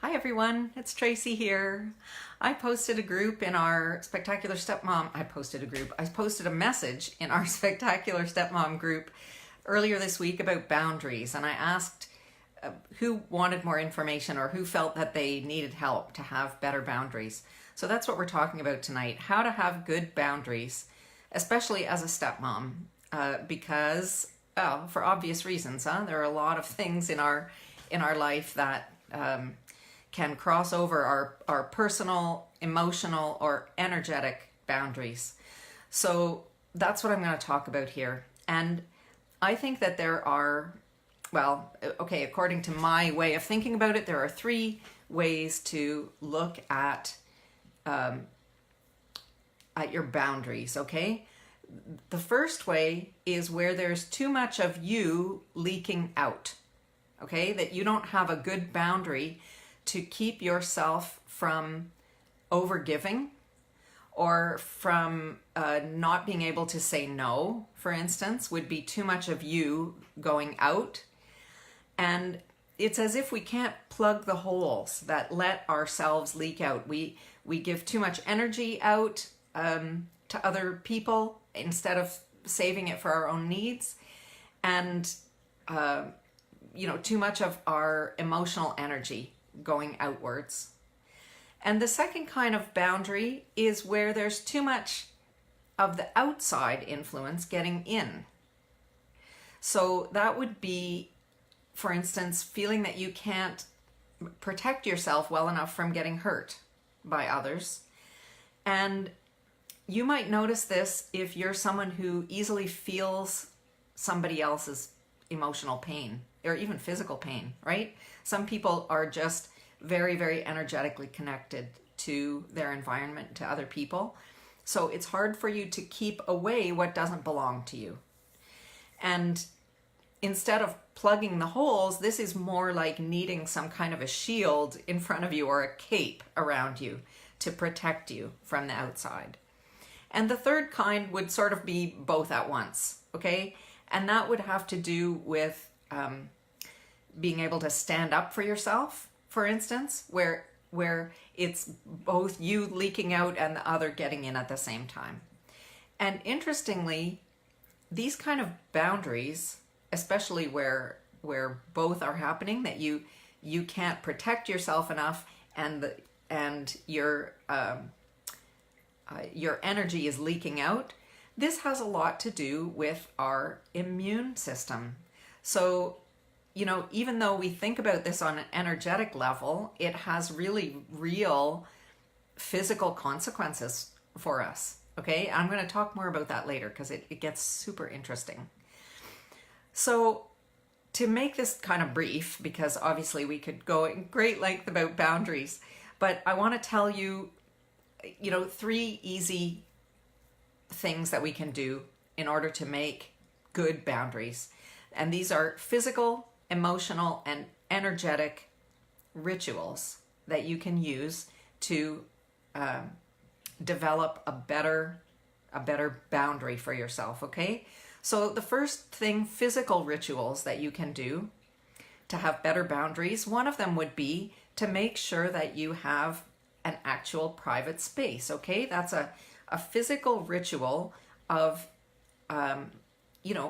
Hi everyone, it's Tracy here. I posted a group in our Spectacular Stepmom, I posted a message in our Spectacular Stepmom group earlier this week about boundaries, and I asked who wanted more information or who felt that they needed help to have better boundaries. So that's what we're talking about tonight, how to have good boundaries, especially as a stepmom, because, well, for obvious reasons, there are a lot of things in our life that can cross over our personal, emotional, or energetic boundaries. So that's what I'm going to talk about here. And I think that there are, well, okay, according to my way of thinking about it, there are three ways to look at your boundaries, okay? The first way is where there's too much of you leaking out, okay? That you don't have a good boundary to keep yourself from overgiving or from not being able to say no, for instance, would be too much of you going out. And it's as if we can't plug the holes that let ourselves leak out. We give too much energy out to other people instead of saving it for our own needs. And, too much of our emotional energy going outwards. And the second kind of boundary is where there's too much of the outside influence getting in. So that would be, for instance, feeling that you can't protect yourself well enough from getting hurt by others. And you might notice this if you're someone who easily feels somebody else's emotional pain or even physical pain, right? Some people are just very, very energetically connected to their environment, to other people. So it's hard for you to keep away what doesn't belong to you. And instead of plugging the holes, this is more like needing some kind of a shield in front of you or a cape around you to protect you from the outside. And the third kind would sort of be both at once, okay? And that would have to do with being able to stand up for yourself, for instance, where it's both you leaking out and the other getting in at the same time. And interestingly, these kind of boundaries, especially where both are happening, that you can't protect yourself enough and your energy is leaking out, this has a lot to do with our immune system. So, even though we think about this on an energetic level, it has really real physical consequences for us, okay? I'm going to talk more about that later because it gets super interesting. So to make this kind of brief, because obviously we could go in great length about boundaries, but I want to tell you, three easy things that we can do in order to make good boundaries. And these are physical, emotional, and energetic rituals that you can use to develop a better boundary for yourself, okay? So the first thing, physical rituals that you can do to have better boundaries, one of them would be to make sure that you have an actual private space, okay? That's a physical ritual of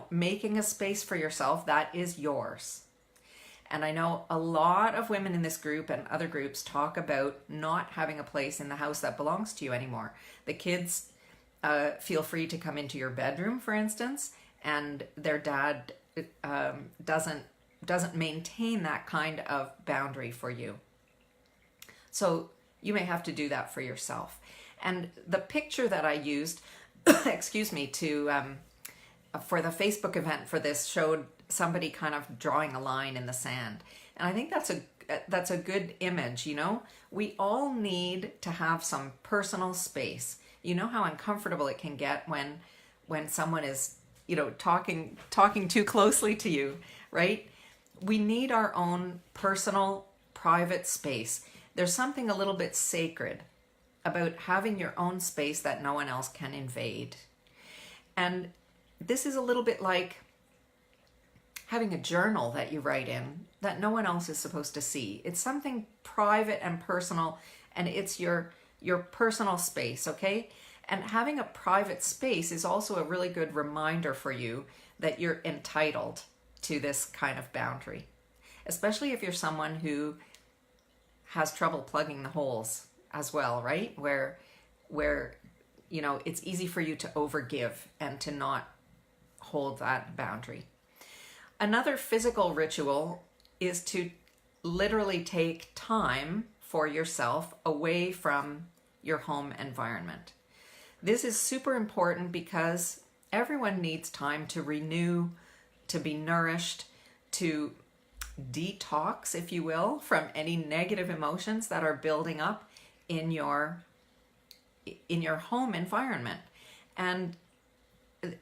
making a space for yourself that is yours. And I know a lot of women in this group and other groups talk about not having a place in the house that belongs to you anymore. The kids feel free to come into your bedroom, for instance, and their dad doesn't maintain that kind of boundary for you. So you may have to do that for yourself. And the picture that I used, excuse me, for the Facebook event for this showed somebody kind of drawing a line in the sand. And I think that's a good image, We all need to have some personal space. You know how uncomfortable it can get when someone is, talking too closely to you, right? We need our own personal, private space. There's something a little bit sacred about having your own space that no one else can invade. And this is a little bit like having a journal that you write in that no one else is supposed to see. It's something private and personal, and it's your personal space, okay? And having a private space is also a really good reminder for you that you're entitled to this kind of boundary, especially if you're someone who has trouble plugging the holes as well, right? Where you know, it's easy for you to overgive and to not hold that boundary. Another physical ritual is to literally take time for yourself away from your home environment. This is super important because everyone needs time to renew, to be nourished, to detox, if you will, from any negative emotions that are building up in your home environment. And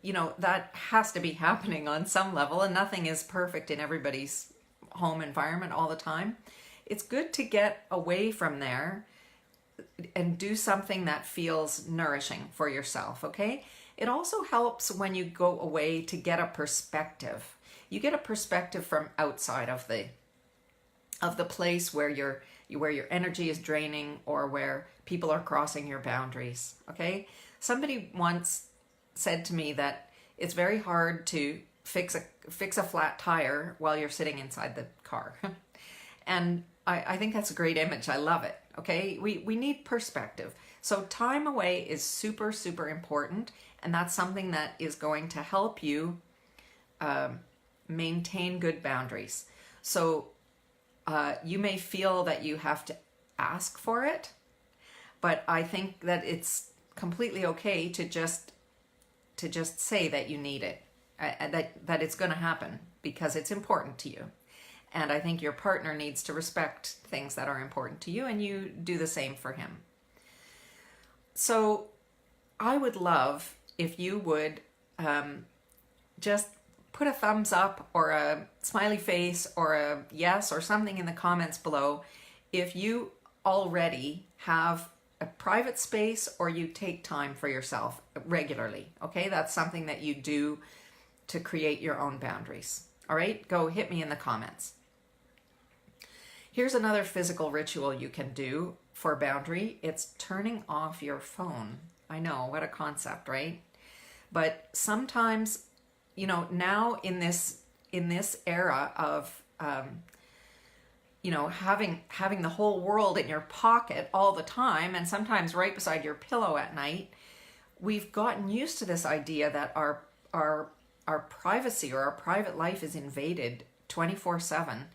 you know, that has to be happening on some level, and nothing is perfect in everybody's home environment all the time. It's good to get away from there and do something that feels nourishing for yourself, okay? It also helps when you go away to get a perspective. You get a perspective from outside of the place where your energy is draining or where people are crossing your boundaries, okay? Somebody once said to me that it's very hard to fix a flat tire while you're sitting inside the car. And I think that's a great image. I love it. Okay, we need perspective. So time away is super, super important, and that's something that is going to help you maintain good boundaries. So you may feel that you have to ask for it, but I think that it's completely okay to just say that you need it, that it's going to happen because it's important to you. And I think your partner needs to respect things that are important to you, and you do the same for him. So I would love if you would just put a thumbs up or a smiley face or a yes or something in the comments below if you already have a private space or you take time for yourself regularly. Okay, that's something that you do to create your own boundaries. All right, go hit me in the comments. Here's another physical ritual you can do for boundary. It's turning off your phone. I know, what a concept, right? But sometimes, you know, now in this era of you know, having the whole world in your pocket all the time, and sometimes right beside your pillow at night, we've gotten used to this idea that our privacy or our private life is invaded 24/7.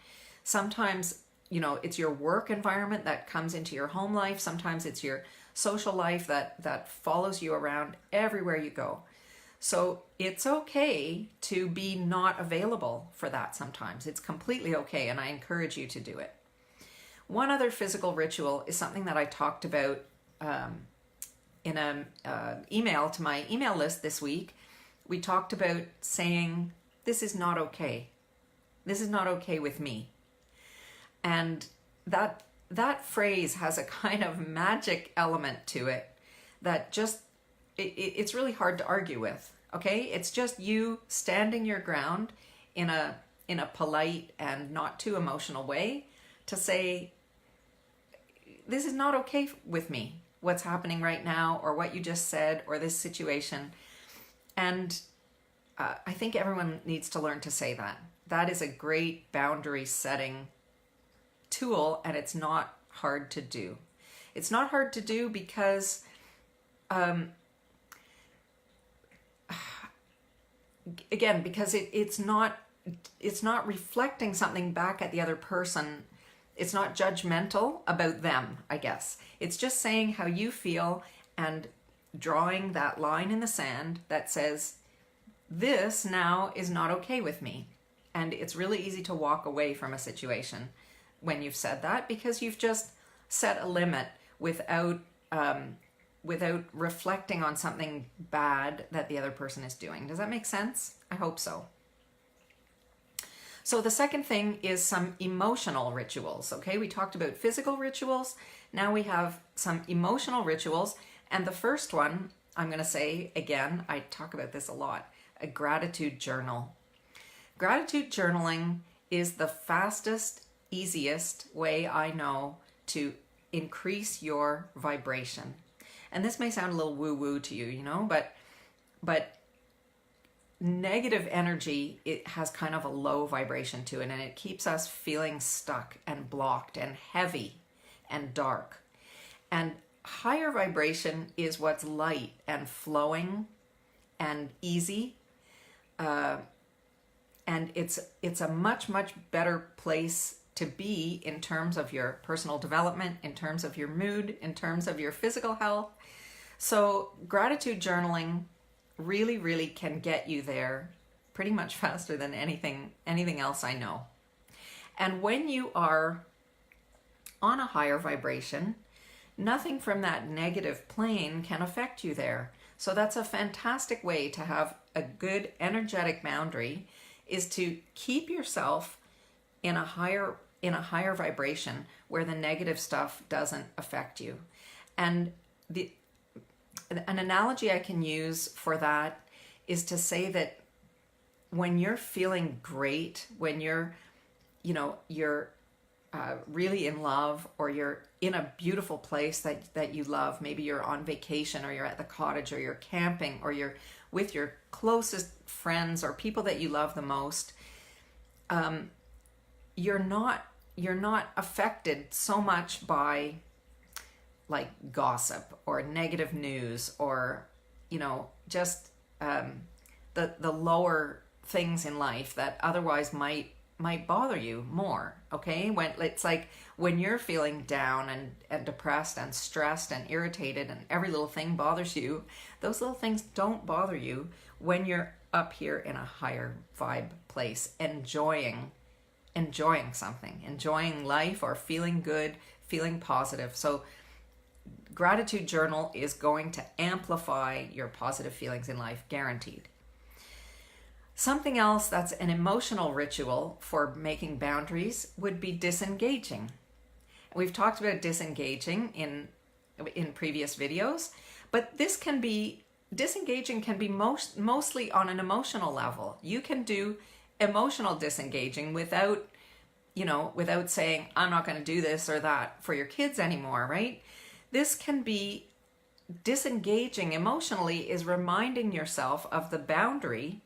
Sometimes, you know, it's your work environment that comes into your home life. Sometimes it's your social life that follows you around everywhere you go. So it's okay to be not available for that sometimes. It's completely okay, and I encourage you to do it. One other physical ritual is something that I talked about in an email to my email list this week. We talked about saying, this is not okay. This is not okay with me. And that phrase has a kind of magic element to it that just, it's really hard to argue with, okay? It's just you standing your ground in a polite and not too emotional way to say, this is not okay with me, what's happening right now, or what you just said, or this situation. And I think everyone needs to learn to say that. That is a great boundary setting tool, and it's not hard to do. It's not hard to do because again, because it's not reflecting something back at the other person. It's not judgmental about them, I guess. It's just saying how you feel and drawing that line in the sand that says, this now is not okay with me. And it's really easy to walk away from a situation when you've said that, because you've just set a limit without reflecting on something bad that the other person is doing. Does that make sense? I hope so. So the second thing is some emotional rituals. Okay, we talked about physical rituals. Now we have some emotional rituals. And the first one, I'm going to say again, I talk about this a lot, a gratitude journal. Gratitude journaling is the fastest, easiest way I know to increase your vibration. And this may sound a little woo-woo to you, you know, but negative energy, it has kind of a low vibration to it, and it keeps us feeling stuck and blocked and heavy and dark. And higher vibration is what's light and flowing and easy. And it's a much, much better place to be in terms of your personal development, in terms of your mood, in terms of your physical health. So gratitude journaling really, really can get you there pretty much faster than anything else I know. And when you are on a higher vibration, nothing from that negative plane can affect you there. So that's a fantastic way to have a good energetic boundary, is to keep yourself in a higher vibration where the negative stuff doesn't affect you. And an analogy I can use for that is to say that when you're feeling great, when you're really in love, or you're in a beautiful place that you love, maybe you're on vacation, or you're at the cottage, or you're camping, or you're with your closest friends or people that you love the most, you're not affected so much by like gossip or negative news, or just the lower things in life that otherwise might bother you more. Okay, when it's like when you're feeling down and depressed and stressed and irritated and every little thing bothers you, those little things don't bother you when you're up here in a higher vibe place, enjoying something, enjoying life, or feeling good, feeling positive. So gratitude journal is going to amplify your positive feelings in life, guaranteed. Something else that's an emotional ritual for making boundaries would be disengaging. We've talked about disengaging in previous videos, but disengaging can be mostly on an emotional level. You can do emotional disengaging without saying, I'm not going to do this or that for your kids anymore, right? This can be disengaging emotionally, is reminding yourself of the boundary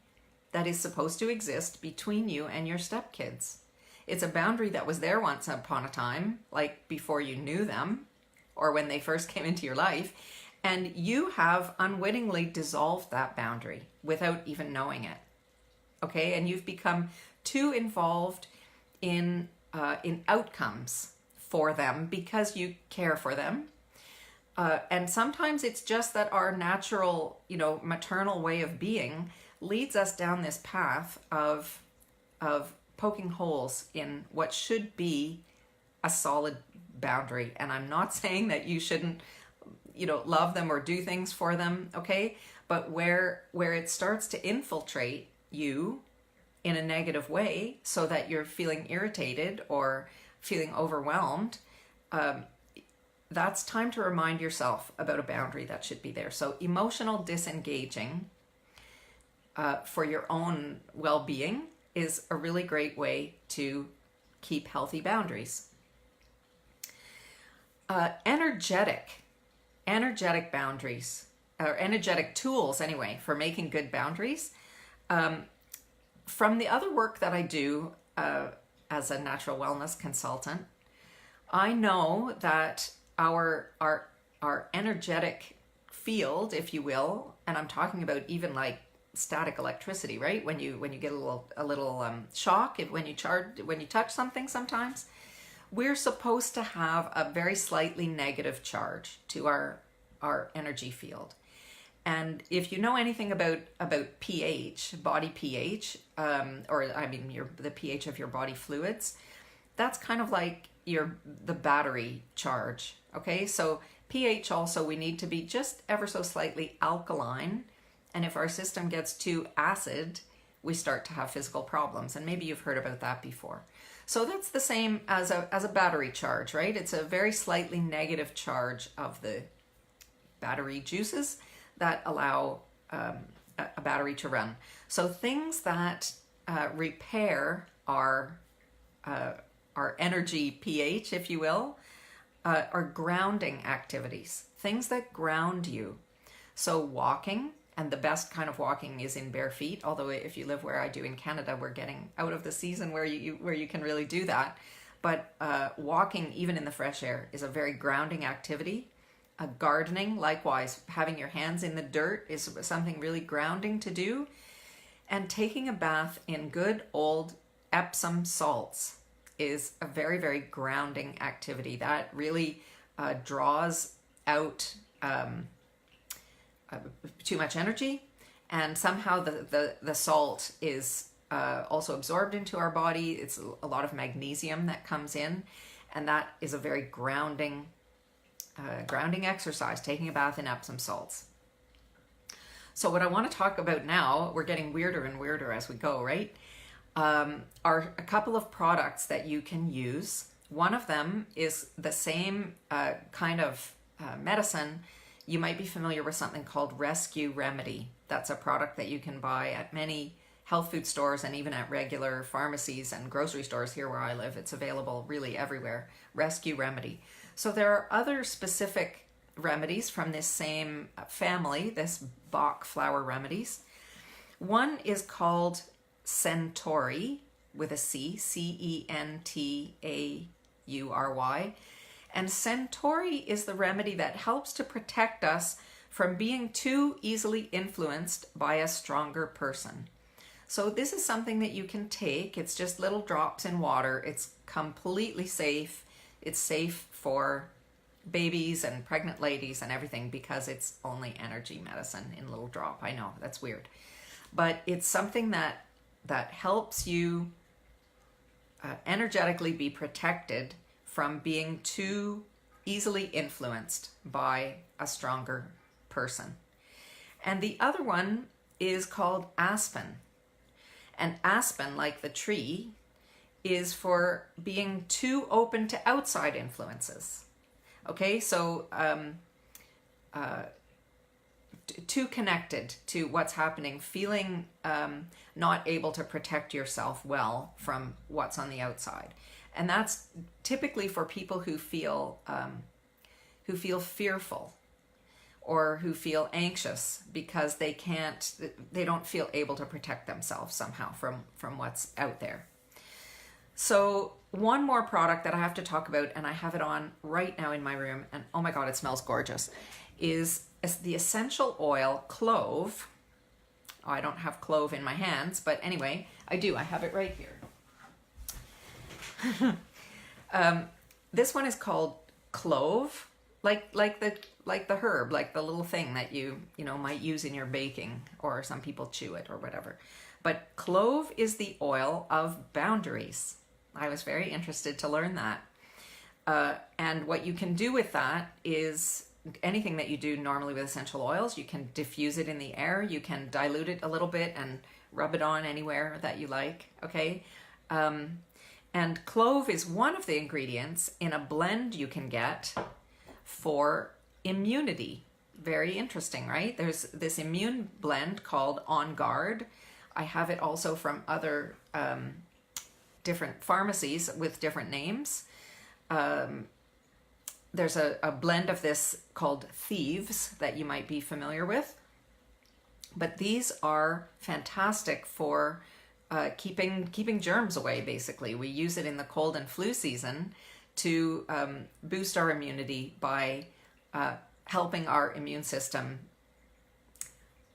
that is supposed to exist between you and your stepkids. It's a boundary that was there once upon a time, like before you knew them, or when they first came into your life, and you have unwittingly dissolved that boundary without even knowing it. Okay, and you've become too involved in outcomes for them because you care for them. And sometimes it's just that our natural, maternal way of being leads us down this path of poking holes in what should be a solid boundary. And I'm not saying that you shouldn't, love them or do things for them, okay? But where it starts to infiltrate you in a negative way, so that you're feeling irritated or feeling overwhelmed, that's time to remind yourself about a boundary that should be there. So emotional disengaging for your own well-being is a really great way to keep healthy boundaries. Energetic boundaries, or energetic tools anyway, for making good boundaries. From the other work that I do as a natural wellness consultant, I know that our energetic field, if you will, and I'm talking about even like static electricity, right? When you get a little shock when you touch something, sometimes we're supposed to have a very slightly negative charge to our energy field. And if you know anything about pH, body pH, the pH of your body fluids, that's kind of like the battery charge. Okay, so pH also, we need to be just ever so slightly alkaline. And if our system gets too acid, we start to have physical problems. And maybe you've heard about that before. So that's the same as a battery charge, right? It's a very slightly negative charge of the battery juices that allow a battery to run. So things that repair our energy pH, if you will, are grounding activities, things that ground you. So walking, and the best kind of walking is in bare feet, although if you live where I do in Canada, we're getting out of the season where you can really do that. But walking, even in the fresh air, is a very grounding activity. Gardening, likewise, having your hands in the dirt is something really grounding to do. And taking a bath in good old Epsom salts is a very, very grounding activity that really draws out too much energy, and somehow the salt is also absorbed into our body. It's a lot of magnesium that comes in, and that is a very grounding exercise, taking a bath in Epsom salts. So what I want to talk about now, we're getting weirder and weirder as we go, right? Are a couple of products that you can use. One of them is the same kind of medicine. You might be familiar with something called Rescue Remedy. That's a product that you can buy at many health food stores and even at regular pharmacies and grocery stores here where I live. It's available really everywhere. Rescue Remedy. So there are other specific remedies from this same family, this Bach Flower remedies. One is called Centauri with a C, Centauri. And Centauri is the remedy that helps to protect us from being too easily influenced by a stronger person. So this is something that you can take. It's just little drops in water. It's completely safe. It's safe for babies and pregnant ladies and everything because it's only energy medicine in a little drop. I know, that's weird. But it's something that helps you energetically be protected from being too easily influenced by a stronger person. And the other one is called aspen. And aspen, like the tree, is for being too open to outside influences. Okay, so too connected to what's happening, feeling not able to protect yourself well from what's on the outside. And that's typically for people who feel fearful or who feel anxious because they don't feel able to protect themselves somehow from what's out there. So one more product that I have to talk about, and I have it on right now in my room, and oh my God, it smells gorgeous, is the essential oil clove. Oh, I don't have clove in my hands, but anyway, I do. I have it right here. This one is called clove, like the herb, like the little thing that you might use in your baking, or some people chew it or whatever. But clove is the oil of boundaries. I was very interested to learn that. And what you can do with that is anything that you do normally with essential oils. You can diffuse it in the air. You can dilute it a little bit and rub it on anywhere that you like. Okay. And clove is one of the ingredients in a blend you can get for immunity. Very interesting, right? There's this immune blend called On Guard. I have it also from other different pharmacies with different names. There's a blend of this called Thieves that you might be familiar with. But these are fantastic for keeping germs away, basically. We use it in the cold and flu season to boost our immunity by helping our immune system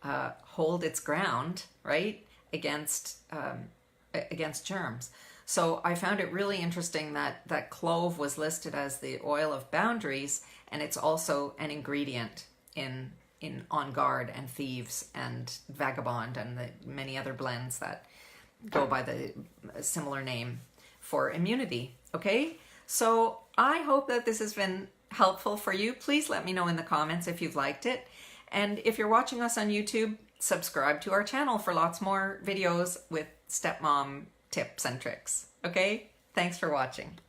hold its ground, right, against germs. So I found it really interesting that clove was listed as the oil of boundaries, and it's also an ingredient in On Guard and Thieves and Vagabond and the many other blends that go by the similar name for immunity. Okay, so I hope that this has been helpful for you. Please let me know in the comments if you've liked it, and if you're watching us on YouTube, subscribe to our channel for lots more videos with stepmom tips and tricks. Okay, thanks for watching.